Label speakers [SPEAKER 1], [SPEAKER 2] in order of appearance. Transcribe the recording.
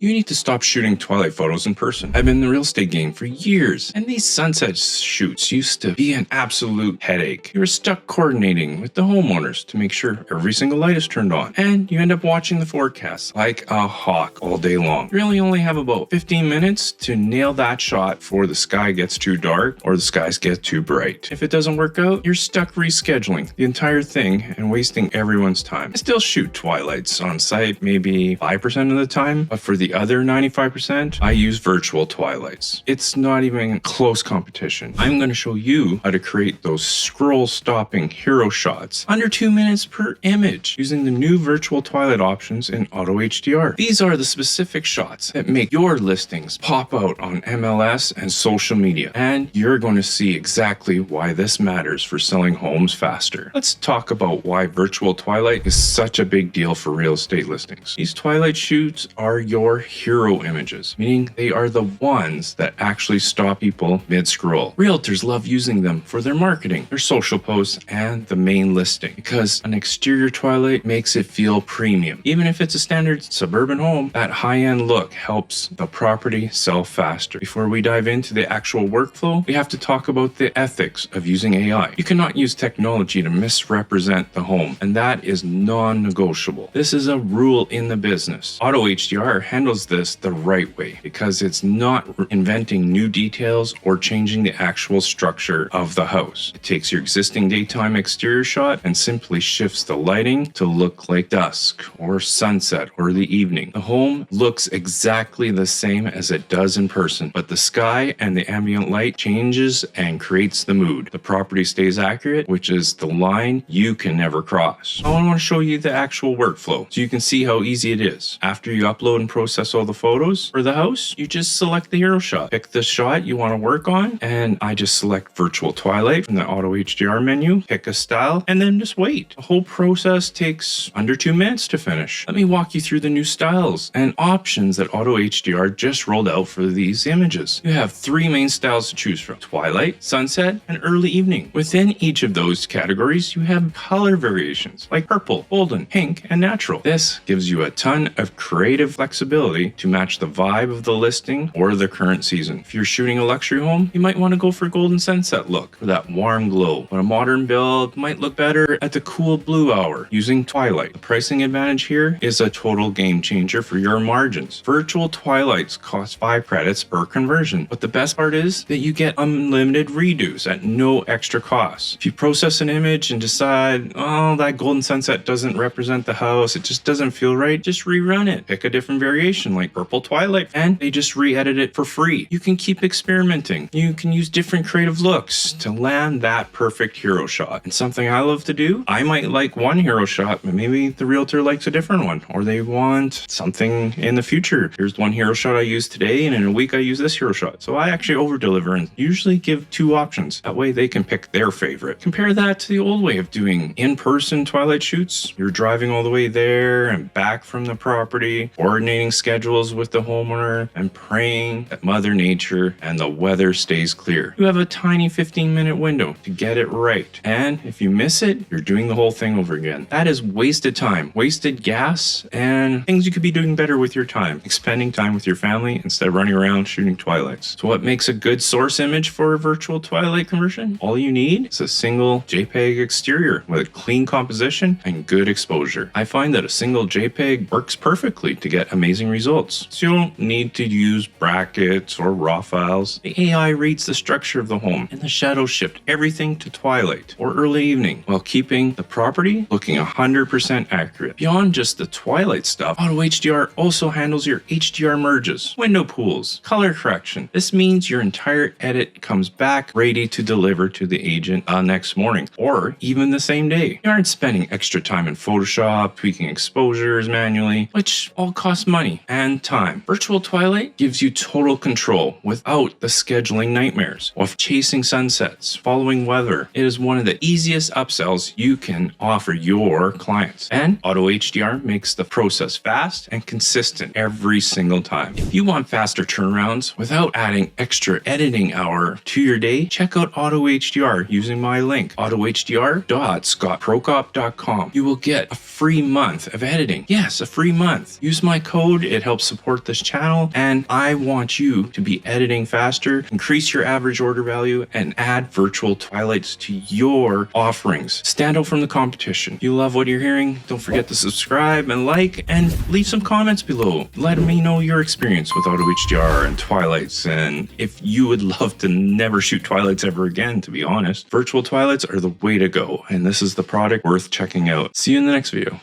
[SPEAKER 1] You need to stop shooting twilight photos in person. I've been in the real estate game for years, and these sunset shoots used to be an absolute headache. You were stuck coordinating with the homeowners to make sure every single light is turned on, and you end up watching the forecast like a hawk all day long. You really only have about 15 minutes to nail that shot before the sky gets too dark or the skies get too bright. If it doesn't work out, you're stuck rescheduling the entire thing and wasting everyone's time. I still shoot twilights on site maybe 5% of the time, but for the other 95%, I use virtual twilights. It's not even close competition. I'm going to show you how to create those scroll-stopping hero shots under 2 minutes per image using the new virtual twilight options in AutoHDR. These are the specific shots that make your listings pop out on MLS and social media, and you're going to see exactly why this matters for selling homes faster. Let's talk about why virtual twilight is such a big deal for real estate listings. These twilight shoots are your hero images, meaning they are the ones that actually stop people mid-scroll. Realtors love using them for their marketing, their social posts, and the main listing because an exterior twilight makes it feel premium. Even if it's a standard suburban home, that high-end look helps the property sell faster. Before we dive into the actual workflow, we have to talk about the ethics of using AI. You cannot use technology to misrepresent the home, and that is non-negotiable. This is a rule in the business. AutoHDR handles this the right way because it's not inventing new details or changing the actual structure of the house. It takes your existing daytime exterior shot and simply shifts the lighting to look like dusk or sunset or the evening. The home looks exactly the same as it does in person, but the sky and the ambient light changes and creates the mood. The property stays accurate, which is the line you can never cross. I want to show you the actual workflow so you can see how easy it is. After you upload and process all the photos for the house, you just select the hero shot. Pick the shot you want to work on, and I just select virtual twilight from the AutoHDR menu, pick a style, and then just wait. The whole process takes under 2 minutes to finish. Let me walk you through the new styles and options that AutoHDR just rolled out for these images. You have 3 main styles to choose from: twilight, sunset, and early evening. Within each of those categories, you have color variations like purple, golden, pink, and natural. This gives you a ton of creative flexibility to match the vibe of the listing or the current season. If you're shooting a luxury home, you might want to go for golden sunset look for that warm glow, but a modern build might look better at the cool blue hour using twilight. The pricing advantage here is a total game changer for your margins. Virtual twilights cost 5 credits per conversion, but the best part is that you get unlimited redos at no extra cost. If you process an image and decide, oh, that golden sunset doesn't represent the house, it just doesn't feel right, just rerun it. Pick a different variation like purple twilight, and they just re-edit it for free. You can keep experimenting. You can use different creative looks to land that perfect hero shot. And something I love to do, I might like one hero shot, but maybe the realtor likes a different one, or they want something in the future. Here's one hero shot I use today, and in a week I use this hero shot. So I actually over-deliver and usually give 2 options. That way they can pick their favorite. Compare that to the old way of doing in-person twilight shoots. You're driving all the way there and back from the property, coordinating schedules with the homeowner, and praying that Mother Nature and the weather stays clear. You have a tiny 15-minute window to get it right. And if you miss it, you're doing the whole thing over again. That is wasted time, wasted gas, and things you could be doing better with your time, like spending time with your family instead of running around shooting twilights. So what makes a good source image for a virtual twilight conversion? All you need is a single JPEG exterior with a clean composition and good exposure. I find that a single JPEG works perfectly to get amazing results. So you don't need to use brackets or raw files. The AI reads the structure of the home and the shadow shift everything to twilight or early evening while keeping the property looking 100% accurate. Beyond just the twilight stuff, AutoHDR also handles your HDR merges, window pools, color correction. This means your entire edit comes back ready to deliver to the agent next morning or even the same day. You aren't spending extra time in Photoshop, tweaking exposures manually, which all costs money and time. Virtual twilight gives you total control without the scheduling nightmares of chasing sunsets, following weather. It is one of the easiest upsells you can offer your clients. And AutoHDR makes the process fast and consistent every single time. If you want faster turnarounds without adding extra editing hour to your day, check out AutoHDR using my link, autohdr.scottprokop.com. You will get a free month of editing. Yes, a free month. Use my code It helps support this channel, and I want you to be editing faster, increase your average order value, and add virtual twilights to your offerings. Stand out from the competition. If you love what you're hearing, don't forget to subscribe and like, and leave some comments below. Let me know your experience with AutoHDR and twilights, and if you would love to never shoot twilights ever again, to be honest. Virtual twilights are the way to go, and this is the product worth checking out. See you in the next video.